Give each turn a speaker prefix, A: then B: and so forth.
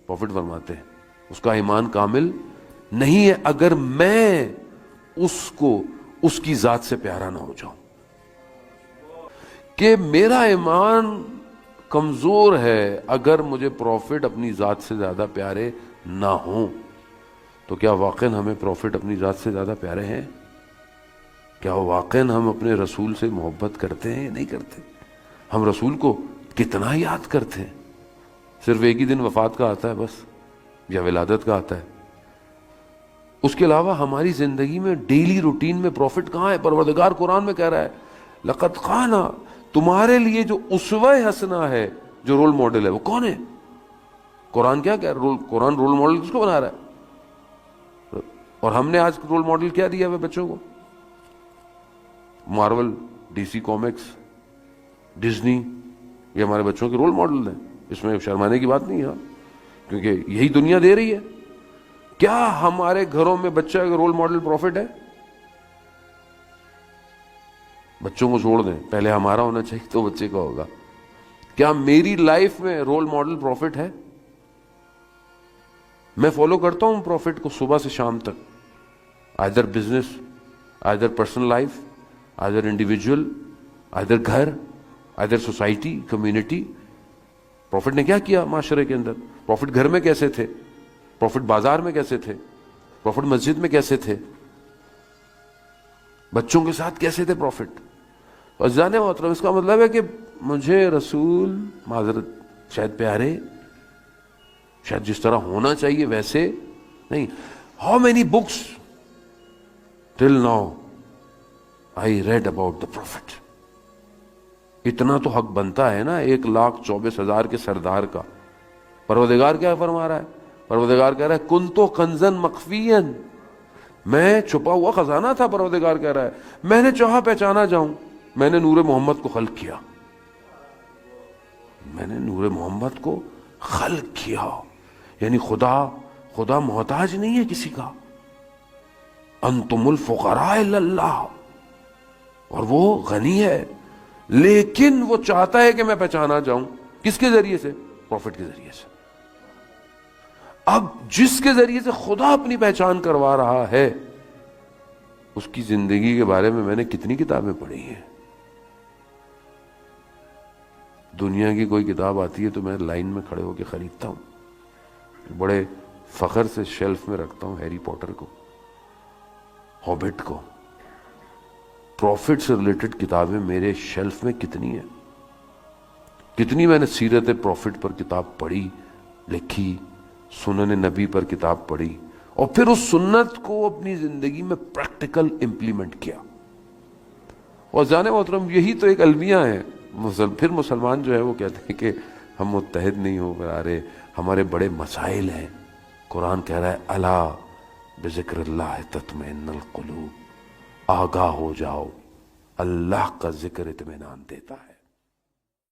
A: Profit فرماتے ہیں اس کا ایمان کامل نہیں ہے اگر میں اس کو اس کی ذات سے پیارا نہ ہو جاؤں. کہ میرا ایمان کمزور ہے اگر مجھے پروفٹ اپنی ذات سے زیادہ پیارے نہ ہوں. تو کیا واقعاً ہمیں پروفٹ اپنی ذات سے زیادہ پیارے ہیں؟ کیا واقعاً ہم اپنے رسول سے محبت کرتے ہیں یا نہیں کرتے؟ ہم رسول کو کتنا یاد کرتے ہیں؟ صرف ایک ہی دن وفات کا آتا ہے بس، یا ولادت کا آتا ہے. اس کے علاوہ ہماری زندگی میں ڈیلی روٹین میں پروفٹ کہاں ہے؟ پروردگار قرآن میں کہہ رہا ہے لقد کان، تمہارے لیے جو اسوہ حسنہ ہے، جو رول ماڈل ہے، وہ کون ہے؟ قرآن کیا کہہ رہا ہے؟ قرآن رول ماڈل کس کو بنا رہا ہے؟ اور ہم نے آج رول ماڈل کیا دیا ہے بچوں کو؟ Marvel, D C comics, Disney, یہ ہمارے بچوں کے رول ماڈل ہیں. اس میں شرمانے کی بات نہیں ہے، کیونکہ یہی دنیا دے رہی ہے. کیا ہمارے گھروں میں بچہ کا رول ماڈل پروفٹ ہے؟ بچوں کو چھوڑ دیں، پہلے ہمارا ہونا چاہیے تو بچے کا ہوگا. کیا میری لائف میں رول ماڈل پروفٹ ہے؟ میں فالو کرتا ہوں پروفٹ کو صبح سے شام تک، either business, either personal life, either individual, either گھر، آئدر سوسائٹی، کمیونٹی. پروفٹ نے کیا کیا معاشرے کے اندر؟ پروفٹ گھر میں کیسے تھے؟ پروفٹ بازار میں کیسے تھے؟ پروفٹ مسجد میں کیسے تھے؟ بچوں کے ساتھ کیسے تھے پروفٹ؟ اور جانے محترم، اس کا مطلب ہے کہ مجھے رسول معذرت شاید پیارے، شاید جس طرح ہونا چاہیے ویسے نہیں. How many books till now I read about the profit. اتنا تو حق بنتا ہے نا 1,24,000 کے سردار کا. پروردگار کیا فرما رہا ہے؟ پروردگار کہہ رہا ہے کنتو کنزن مخفین، میں چھپا ہوا خزانہ تھا. پروردگار کہہ رہا ہے میں نے چاہا پہچانا جاؤں، میں نے نور محمد کو خلق کیا. میں نے نور محمد کو خلق کیا. یعنی خدا محتاج نہیں ہے کسی کا. انتم الفقراء الی اللہ، اور وہ غنی ہے، لیکن وہ چاہتا ہے کہ میں پہچانا جاؤں. کس کے ذریعے سے؟ پروفٹ کے ذریعے سے. اب جس کے ذریعے سے خدا اپنی پہچان کروا رہا ہے، اس کی زندگی کے بارے میں میں نے کتنی کتابیں پڑھی ہیں. دنیا کی کوئی کتاب آتی ہے تو میں لائن میں کھڑے ہو کے خریدتا ہوں. بڑے فخر سے شیلف میں رکھتا ہوں ہیری پوٹر کو، ہابٹ کو. پروفٹ سے ریلیٹڈ کتابیں میرے شیلف میں کتنی ہیں. کتنی میں نے سیرت پروفٹ پر کتاب پڑھی، لکھی، سنن نبی پر کتاب پڑھی، اور پھر اس سنت کو اپنی زندگی میں پریکٹیکل امپلیمنٹ کیا. اور جانے محترم یہی تو ایک المیہ ہے. پھر مسلمان جو ہے وہ کہتے ہیں کہ ہم متحد نہیں ہو پا رہے، ہمارے بڑے مسائل ہیں. قرآن کہہ رہا ہے الا بذکر اللہ تطمئن القلوب، آگاہ ہو جاؤ، اللہ کا ذکر اطمینان دیتا ہے.